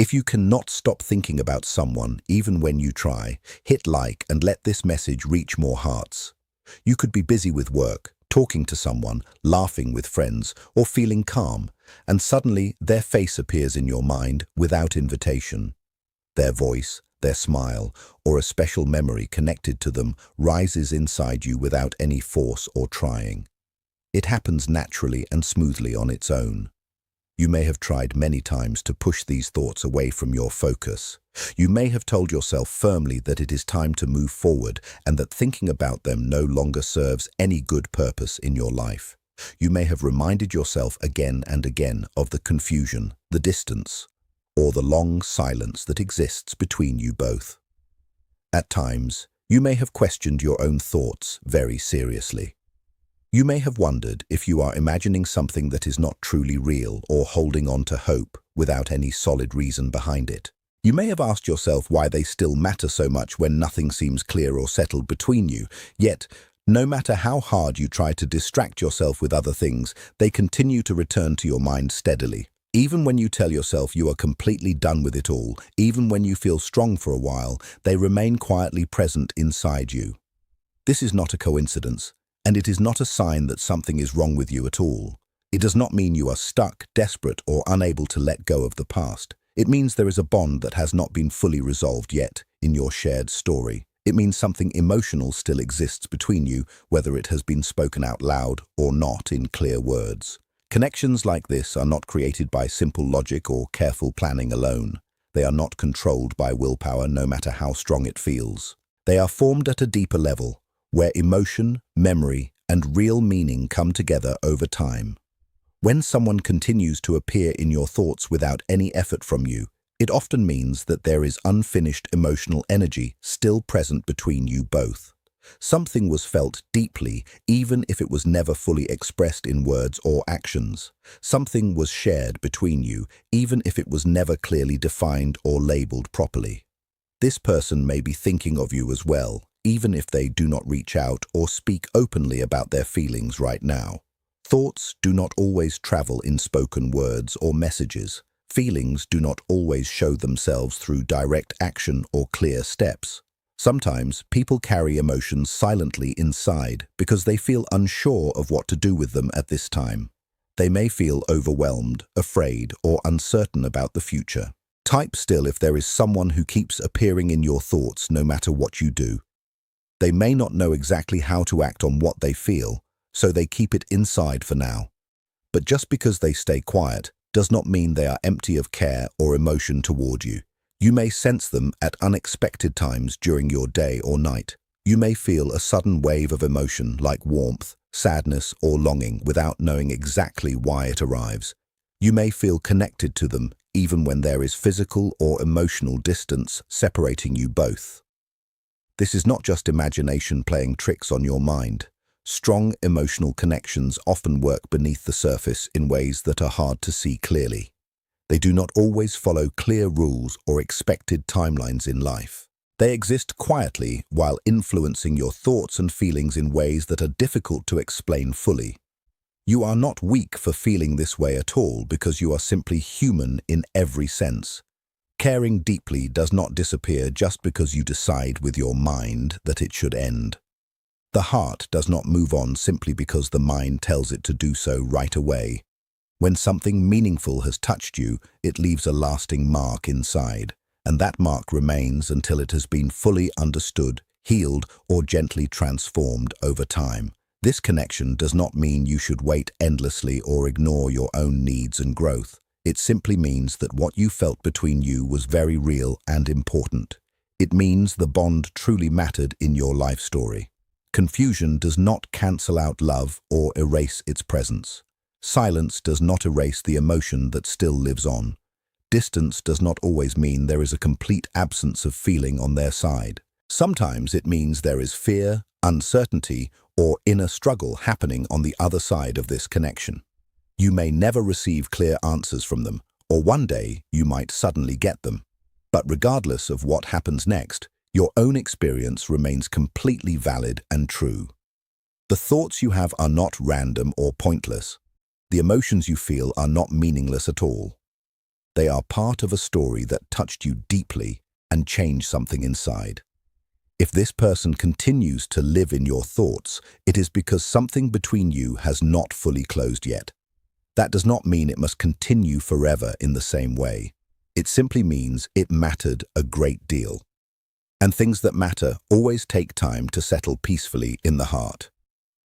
If you cannot stop thinking about someone, even when you try, hit like and let this message reach more hearts. You could be busy with work, talking to someone, laughing with friends, or feeling calm, and suddenly their face appears in your mind without invitation. Their voice, their smile, or a special memory connected to them rises inside you without any force or trying. It happens naturally and smoothly on its own. You may have tried many times to push these thoughts away from your focus. You may have told yourself firmly that it is time to move forward and that thinking about them no longer serves any good purpose in your life. You may have reminded yourself again and again of the confusion, the distance, or the long silence that exists between you both. At times, you may have questioned your own thoughts very seriously. You may have wondered if you are imagining something that is not truly real or holding on to hope without any solid reason behind it. You may have asked yourself why they still matter so much when nothing seems clear or settled between you. Yet, no matter how hard you try to distract yourself with other things, they continue to return to your mind steadily. Even when you tell yourself you are completely done with it all, even when you feel strong for a while, they remain quietly present inside you. This is not a coincidence. And it is not a sign that something is wrong with you at all. It does not mean you are stuck, desperate, or unable to let go of the past. It means there is a bond that has not been fully resolved yet in your shared story. It means something emotional still exists between you, whether it has been spoken out loud or not in clear words. Connections like this are not created by simple logic or careful planning alone. They are not controlled by willpower, no matter how strong it feels. They are formed at a deeper level, where emotion, memory, and real meaning come together over time. When someone continues to appear in your thoughts without any effort from you, it often means that there is unfinished emotional energy still present between you both. Something was felt deeply, even if it was never fully expressed in words or actions. Something was shared between you, even if it was never clearly defined or labeled properly. This person may be thinking of you as well, even if they do not reach out or speak openly about their feelings right now. Thoughts do not always travel in spoken words or messages. Feelings do not always show themselves through direct action or clear steps. Sometimes people carry emotions silently inside because they feel unsure of what to do with them at this time. They may feel overwhelmed, afraid, or uncertain about the future. Type still if there is someone who keeps appearing in your thoughts no matter what you do. They may not know exactly how to act on what they feel, so they keep it inside for now. But just because they stay quiet does not mean they are empty of care or emotion toward you. You may sense them at unexpected times during your day or night. You may feel a sudden wave of emotion like warmth, sadness, or longing without knowing exactly why it arrives. You may feel connected to them even when there is physical or emotional distance separating you both. This is not just imagination playing tricks on your mind. Strong emotional connections often work beneath the surface in ways that are hard to see clearly. They do not always follow clear rules or expected timelines in life. They exist quietly while influencing your thoughts and feelings in ways that are difficult to explain fully. You are not weak for feeling this way at all because you are simply human in every sense. Caring deeply does not disappear just because you decide with your mind that it should end. The heart does not move on simply because the mind tells it to do so right away. When something meaningful has touched you, it leaves a lasting mark inside, and that mark remains until it has been fully understood, healed, or gently transformed over time. This connection does not mean you should wait endlessly or ignore your own needs and growth. It simply means that what you felt between you was very real and important. It means the bond truly mattered in your life story. Confusion does not cancel out love or erase its presence. Silence does not erase the emotion that still lives on. Distance does not always mean there is a complete absence of feeling on their side. Sometimes it means there is fear, uncertainty, or inner struggle happening on the other side of this connection. You may never receive clear answers from them, or one day you might suddenly get them. But regardless of what happens next, your own experience remains completely valid and true. The thoughts you have are not random or pointless. The emotions you feel are not meaningless at all. They are part of a story that touched you deeply and changed something inside. If this person continues to live in your thoughts, it is because something between you has not fully closed yet. That does not mean it must continue forever in the same way. It simply means it mattered a great deal. And things that matter always take time to settle peacefully in the heart.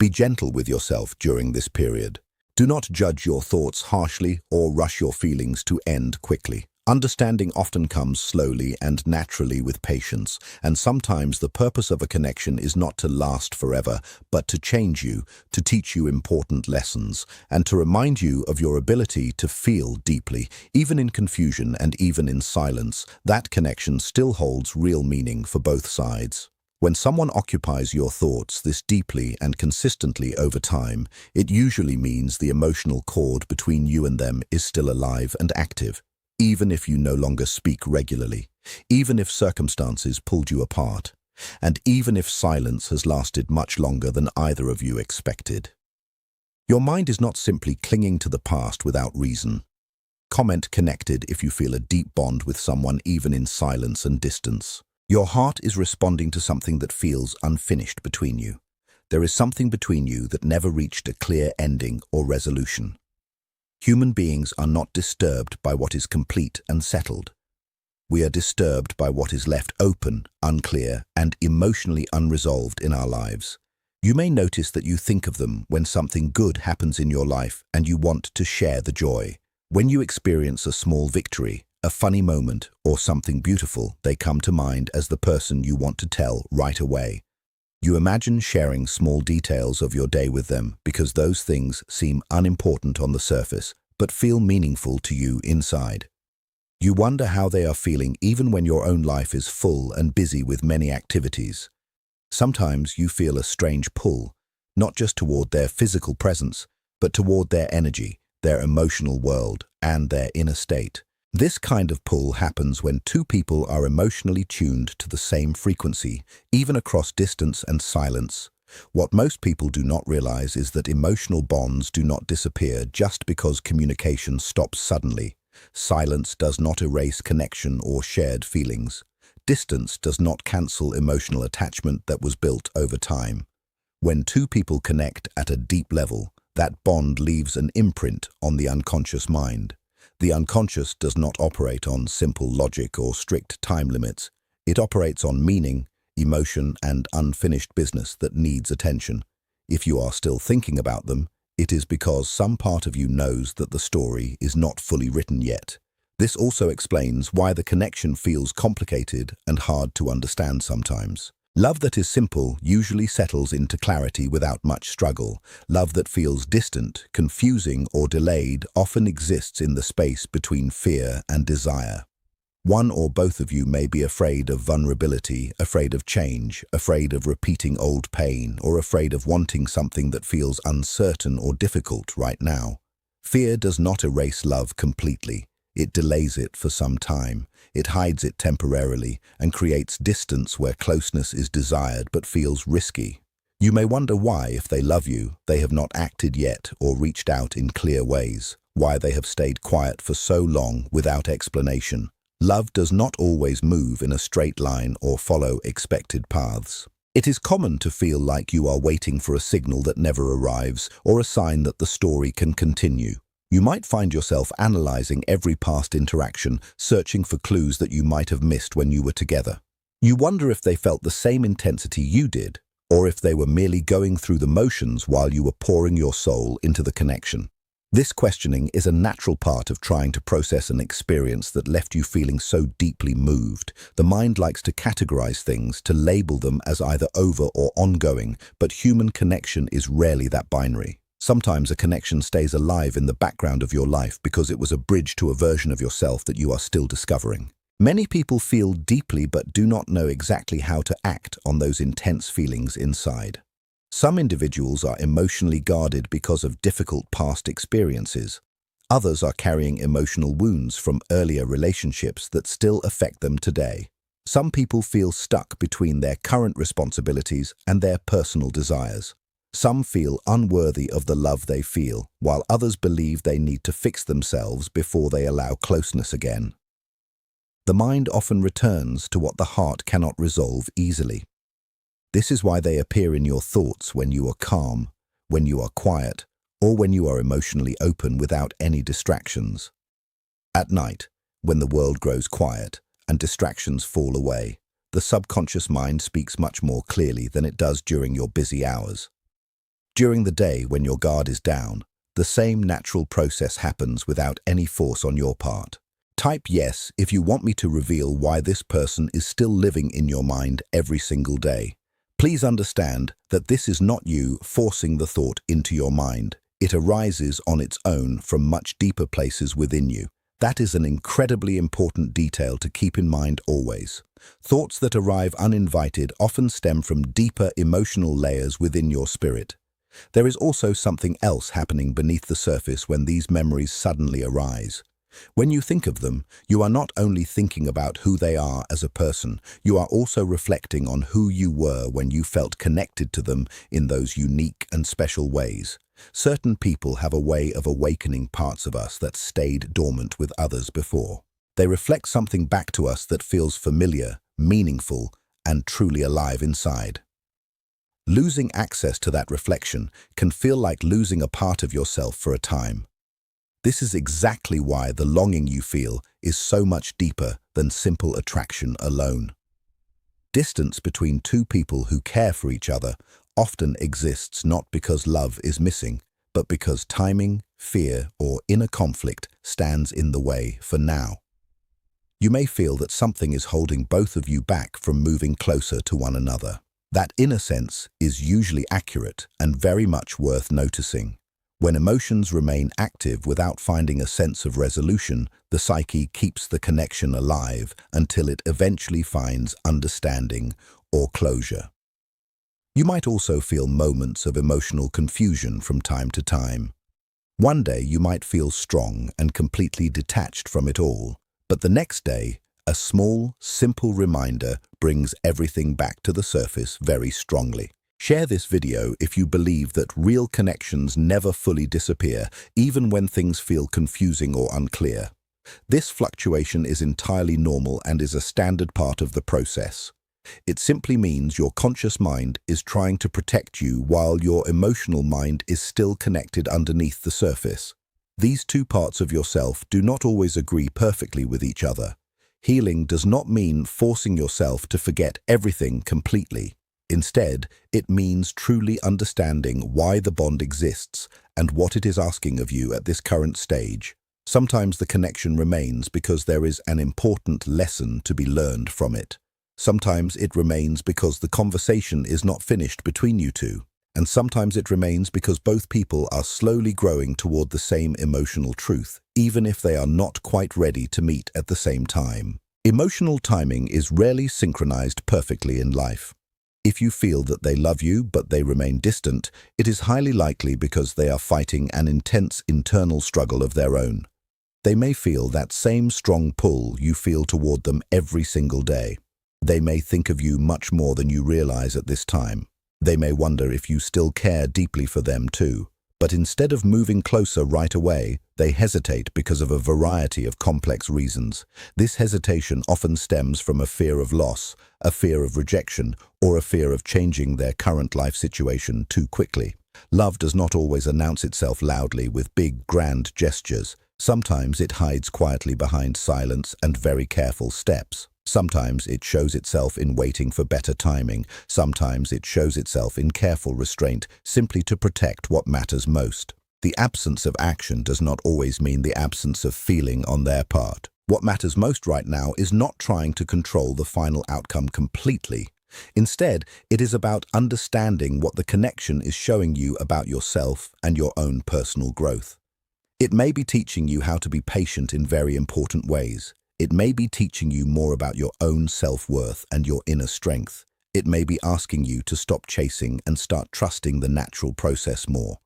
Be gentle with yourself during this period. Do not judge your thoughts harshly or rush your feelings to end quickly. Understanding often comes slowly and naturally with patience, and sometimes the purpose of a connection is not to last forever, but to change you, to teach you important lessons, and to remind you of your ability to feel deeply, even in confusion and even in silence. That connection still holds real meaning for both sides. When someone occupies your thoughts this deeply and consistently over time, it usually means the emotional cord between you and them is still alive and active. Even if you no longer speak regularly, even if circumstances pulled you apart, and even if silence has lasted much longer than either of you expected. Your mind is not simply clinging to the past without reason. Comment connected if you feel a deep bond with someone even in silence and distance. Your heart is responding to something that feels unfinished between you. There is something between you that never reached a clear ending or resolution. Human beings are not disturbed by what is complete and settled. We are disturbed by what is left open, unclear, and emotionally unresolved in our lives. You may notice that you think of them when something good happens in your life and you want to share the joy. When you experience a small victory, a funny moment, or something beautiful, they come to mind as the person you want to tell right away. You imagine sharing small details of your day with them because those things seem unimportant on the surface, but feel meaningful to you inside. You wonder how they are feeling even when your own life is full and busy with many activities. Sometimes you feel a strange pull, not just toward their physical presence, but toward their energy, their emotional world, and their inner state. This kind of pull happens when two people are emotionally tuned to the same frequency, even across distance and silence. What most people do not realize is that emotional bonds do not disappear just because communication stops suddenly. Silence does not erase connection or shared feelings. Distance does not cancel emotional attachment that was built over time. When two people connect at a deep level, that bond leaves an imprint on the unconscious mind. The unconscious does not operate on simple logic or strict time limits. It operates on meaning, emotion, and unfinished business that needs attention. If you are still thinking about them, it is because some part of you knows that the story is not fully written yet. This also explains why the connection feels complicated and hard to understand sometimes. Love that is simple usually settles into clarity without much struggle. Love that feels distant, confusing, or delayed often exists in the space between fear and desire. One or both of you may be afraid of vulnerability, afraid of change, afraid of repeating old pain, or afraid of wanting something that feels uncertain or difficult right now. Fear does not erase love completely. It delays it for some time. It hides it temporarily and creates distance where closeness is desired but feels risky. You may wonder why, if they love you, they have not acted yet or reached out in clear ways, why they have stayed quiet for so long without explanation. Love does not always move in a straight line or follow expected paths. It is common to feel like you are waiting for a signal that never arrives or a sign that the story can continue. You might find yourself analyzing every past interaction, searching for clues that you might have missed when you were together. You wonder if they felt the same intensity you did, or if they were merely going through the motions while you were pouring your soul into the connection. This questioning is a natural part of trying to process an experience that left you feeling so deeply moved. The mind likes to categorize things, to label them as either over or ongoing, but human connection is rarely that binary. Sometimes a connection stays alive in the background of your life because it was a bridge to a version of yourself that you are still discovering. Many people feel deeply but do not know exactly how to act on those intense feelings inside. Some individuals are emotionally guarded because of difficult past experiences. Others are carrying emotional wounds from earlier relationships that still affect them today. Some people feel stuck between their current responsibilities and their personal desires. Some feel unworthy of the love they feel, while others believe they need to fix themselves before they allow closeness again. The mind often returns to what the heart cannot resolve easily. This is why they appear in your thoughts when you are calm, when you are quiet, or when you are emotionally open without any distractions. At night, when the world grows quiet and distractions fall away, the subconscious mind speaks much more clearly than it does during your busy hours. During the day, when your guard is down, the same natural process happens without any force on your part. Type yes if you want me to reveal why this person is still living in your mind every single day. Please understand that this is not you forcing the thought into your mind. It arises on its own from much deeper places within you. That is an incredibly important detail to keep in mind always. Thoughts that arrive uninvited often stem from deeper emotional layers within your spirit. There is also something else happening beneath the surface when these memories suddenly arise. When you think of them, you are not only thinking about who they are as a person, you are also reflecting on who you were when you felt connected to them in those unique and special ways. Certain people have a way of awakening parts of us that stayed dormant with others before. They reflect something back to us that feels familiar, meaningful, and truly alive inside. Losing access to that reflection can feel like losing a part of yourself for a time. This is exactly why the longing you feel is so much deeper than simple attraction alone. Distance between two people who care for each other often exists not because love is missing, but because timing, fear, or inner conflict stands in the way for now. You may feel that something is holding both of you back from moving closer to one another. That inner sense is usually accurate and very much worth noticing. When emotions remain active without finding a sense of resolution, the psyche keeps the connection alive until it eventually finds understanding or closure. You might also feel moments of emotional confusion from time to time. One day you might feel strong and completely detached from it all, but the next day, a small, simple reminder brings everything back to the surface very strongly. Share this video if you believe that real connections never fully disappear, even when things feel confusing or unclear. This fluctuation is entirely normal and is a standard part of the process. It simply means your conscious mind is trying to protect you while your emotional mind is still connected underneath the surface. These two parts of yourself do not always agree perfectly with each other. Healing does not mean forcing yourself to forget everything completely. Instead, it means truly understanding why the bond exists and what it is asking of you at this current stage. Sometimes the connection remains because there is an important lesson to be learned from it. Sometimes it remains because the conversation is not finished between you two. And sometimes it remains because both people are slowly growing toward the same emotional truth, even if they are not quite ready to meet at the same time. Emotional timing is rarely synchronized perfectly in life. If you feel that they love you but they remain distant, it is highly likely because they are fighting an intense internal struggle of their own. They may feel that same strong pull you feel toward them every single day. They may think of you much more than you realize at this time. They may wonder if you still care deeply for them too. But instead of moving closer right away, they hesitate because of a variety of complex reasons. This hesitation often stems from a fear of loss, a fear of rejection, or a fear of changing their current life situation too quickly. Love does not always announce itself loudly with big, grand gestures. Sometimes it hides quietly behind silence and very careful steps. Sometimes it shows itself in waiting for better timing. Sometimes it shows itself in careful restraint, simply to protect what matters most. The absence of action does not always mean the absence of feeling on their part. What matters most right now is not trying to control the final outcome completely. Instead, it is about understanding what the connection is showing you about yourself and your own personal growth. It may be teaching you how to be patient in very important ways. It may be teaching you more about your own self-worth and your inner strength. It may be asking you to stop chasing and start trusting the natural process more.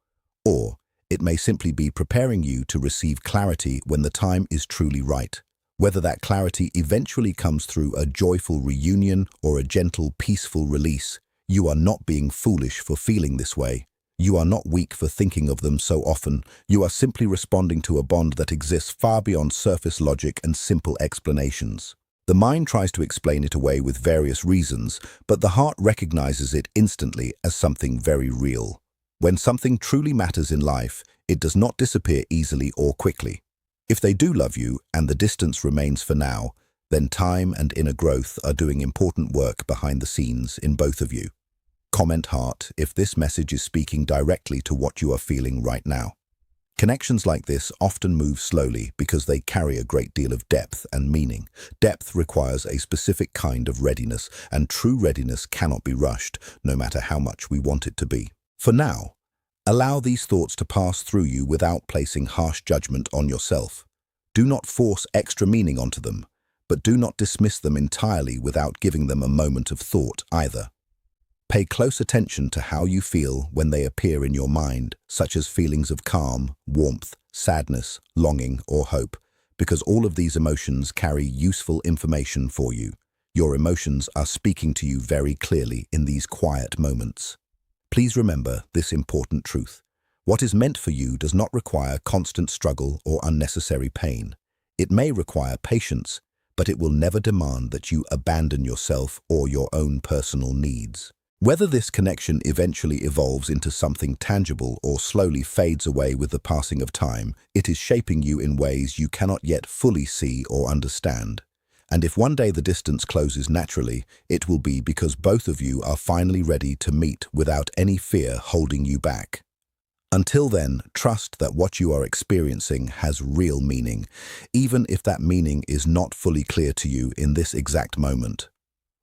Or it may simply be preparing you to receive clarity when the time is truly right. Whether that clarity eventually comes through a joyful reunion or a gentle, peaceful release, you are not being foolish for feeling this way. You are not weak for thinking of them so often. You are simply responding to a bond that exists far beyond surface logic and simple explanations. The mind tries to explain it away with various reasons, but the heart recognizes it instantly as something very real. When something truly matters in life, it does not disappear easily or quickly. If they do love you and the distance remains for now, then time and inner growth are doing important work behind the scenes in both of you. Comment heart if this message is speaking directly to what you are feeling right now. Connections like this often move slowly because they carry a great deal of depth and meaning. Depth requires a specific kind of readiness, and true readiness cannot be rushed, no matter how much we want it to be. For now, allow these thoughts to pass through you without placing harsh judgment on yourself. Do not force extra meaning onto them, but do not dismiss them entirely without giving them a moment of thought either. Pay close attention to how you feel when they appear in your mind, such as feelings of calm, warmth, sadness, longing, or hope, because all of these emotions carry useful information for you. Your emotions are speaking to you very clearly in these quiet moments. Please remember this important truth. What is meant for you does not require constant struggle or unnecessary pain. It may require patience, but it will never demand that you abandon yourself or your own personal needs. Whether this connection eventually evolves into something tangible or slowly fades away with the passing of time, it is shaping you in ways you cannot yet fully see or understand. And if one day the distance closes naturally, it will be because both of you are finally ready to meet without any fear holding you back. Until then, trust that what you are experiencing has real meaning, even if that meaning is not fully clear to you in this exact moment.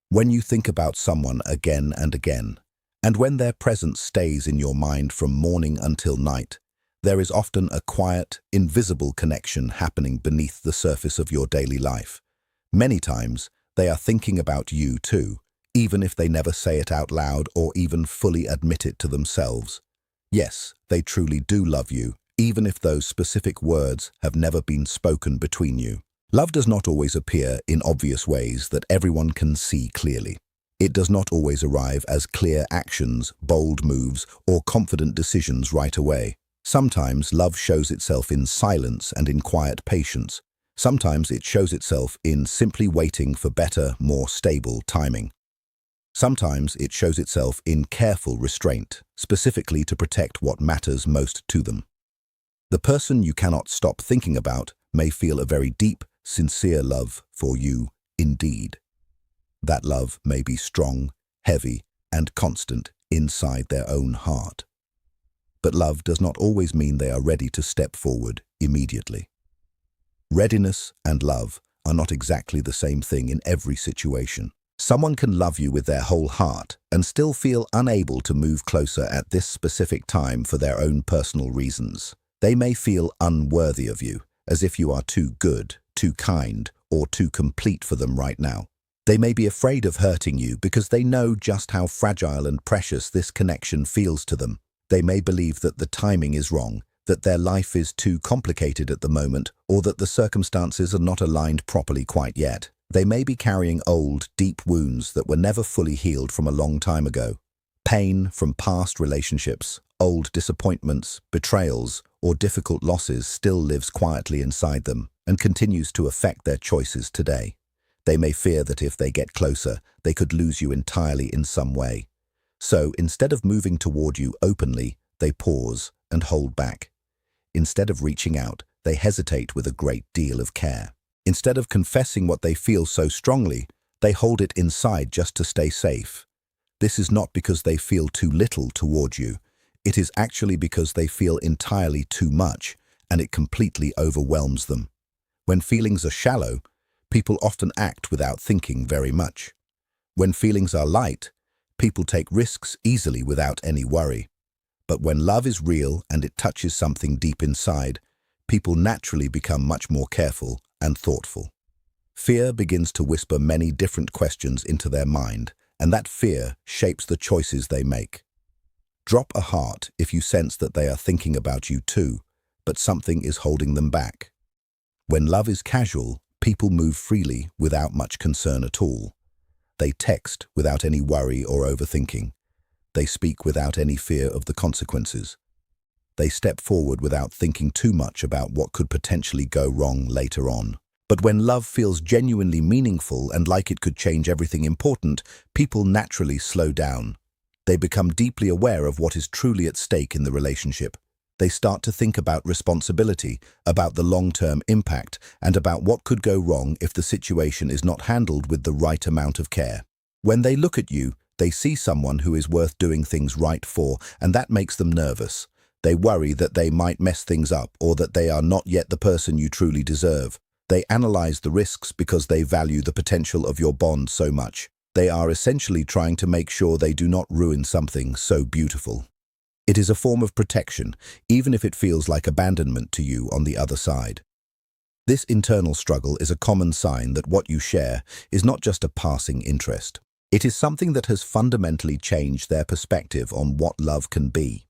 When you think about someone again and again, and when their presence stays in your mind from morning until night, there is often a quiet, invisible connection happening beneath the surface of your daily life. Many times, they are thinking about you too, even if they never say it out loud or even fully admit it to themselves. Yes, they truly do love you, even if those specific words have never been spoken between you. Love does not always appear in obvious ways that everyone can see clearly. It does not always arrive as clear actions, bold moves, or confident decisions right away. Sometimes love shows itself in silence and in quiet patience. Sometimes it shows itself in simply waiting for better, more stable timing. Sometimes it shows itself in careful restraint, specifically to protect what matters most to them. The person you cannot stop thinking about may feel a very deep, sincere love for you indeed. That love may be strong, heavy, and constant inside their own heart. But love does not always mean they are ready to step forward immediately. Readiness and love are not exactly the same thing in every situation. Someone can love you with their whole heart and still feel unable to move closer at this specific time for their own personal reasons. They may feel unworthy of you, as if you are too good, too kind, or too complete for them right now. They may be afraid of hurting you because they know just how fragile and precious this connection feels to them. They may believe that the timing is wrong, that their life is too complicated at the moment, or that the circumstances are not aligned properly quite yet. They may be carrying old, deep wounds that were never fully healed from a long time ago. Pain from past relationships, old disappointments, betrayals, or difficult losses still lives quietly inside them and continues to affect their choices today. They may fear that if they get closer, they could lose you entirely in some way. So instead of moving toward you openly, they pause and hold back. Instead of reaching out, they hesitate with a great deal of care. Instead of confessing what they feel so strongly, they hold it inside just to stay safe. This is not because they feel too little toward you. It is actually because they feel entirely too much, and it completely overwhelms them. When feelings are shallow, people often act without thinking very much. When feelings are light, people take risks easily without any worry. But when love is real and it touches something deep inside, people naturally become much more careful and thoughtful. Fear begins to whisper many different questions into their mind, and that fear shapes the choices they make. Drop a heart if you sense that they are thinking about you too, but something is holding them back. When love is casual, people move freely without much concern at all. They text without any worry or overthinking. They speak without any fear of the consequences. They step forward without thinking too much about what could potentially go wrong later on. But when love feels genuinely meaningful and like it could change everything important, people naturally slow down. They become deeply aware of what is truly at stake in the relationship. They start to think about responsibility, about the long-term impact, and about what could go wrong if the situation is not handled with the right amount of care. When they look at you, they see someone who is worth doing things right for, and that makes them nervous. They worry that they might mess things up or that they are not yet the person you truly deserve. They analyze the risks because they value the potential of your bond so much. They are essentially trying to make sure they do not ruin something so beautiful. It is a form of protection, even if it feels like abandonment to you on the other side. This internal struggle is a common sign that what you share is not just a passing interest. It is something that has fundamentally changed their perspective on what love can be.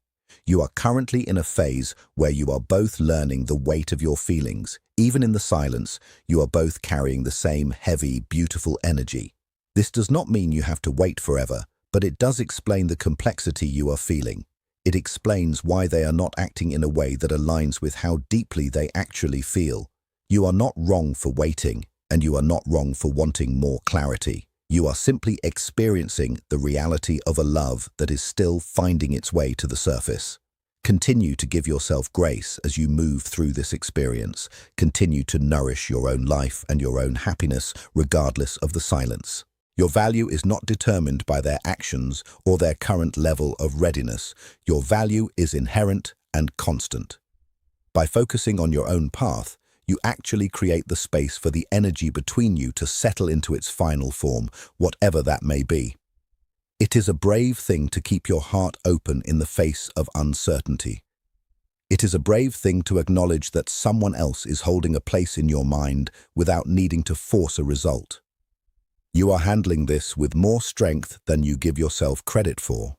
You are currently in a phase where you are both learning the weight of your feelings. Even in the silence, you are both carrying the same heavy, beautiful energy. This does not mean you have to wait forever, but it does explain the complexity you are feeling. It explains why they are not acting in a way that aligns with how deeply they actually feel. You are not wrong for waiting, and you are not wrong for wanting more clarity. You are simply experiencing the reality of a love that is still finding its way to the surface. Continue to give yourself grace as you move through this experience. Continue to nourish your own life and your own happiness, regardless of the silence. Your value is not determined by their actions or their current level of readiness. Your value is inherent and constant. By focusing on your own path, you actually create the space for the energy between you to settle into its final form, whatever that may be. It is a brave thing to keep your heart open in the face of uncertainty. It is a brave thing to acknowledge that someone else is holding a place in your mind without needing to force a result. You are handling this with more strength than you give yourself credit for.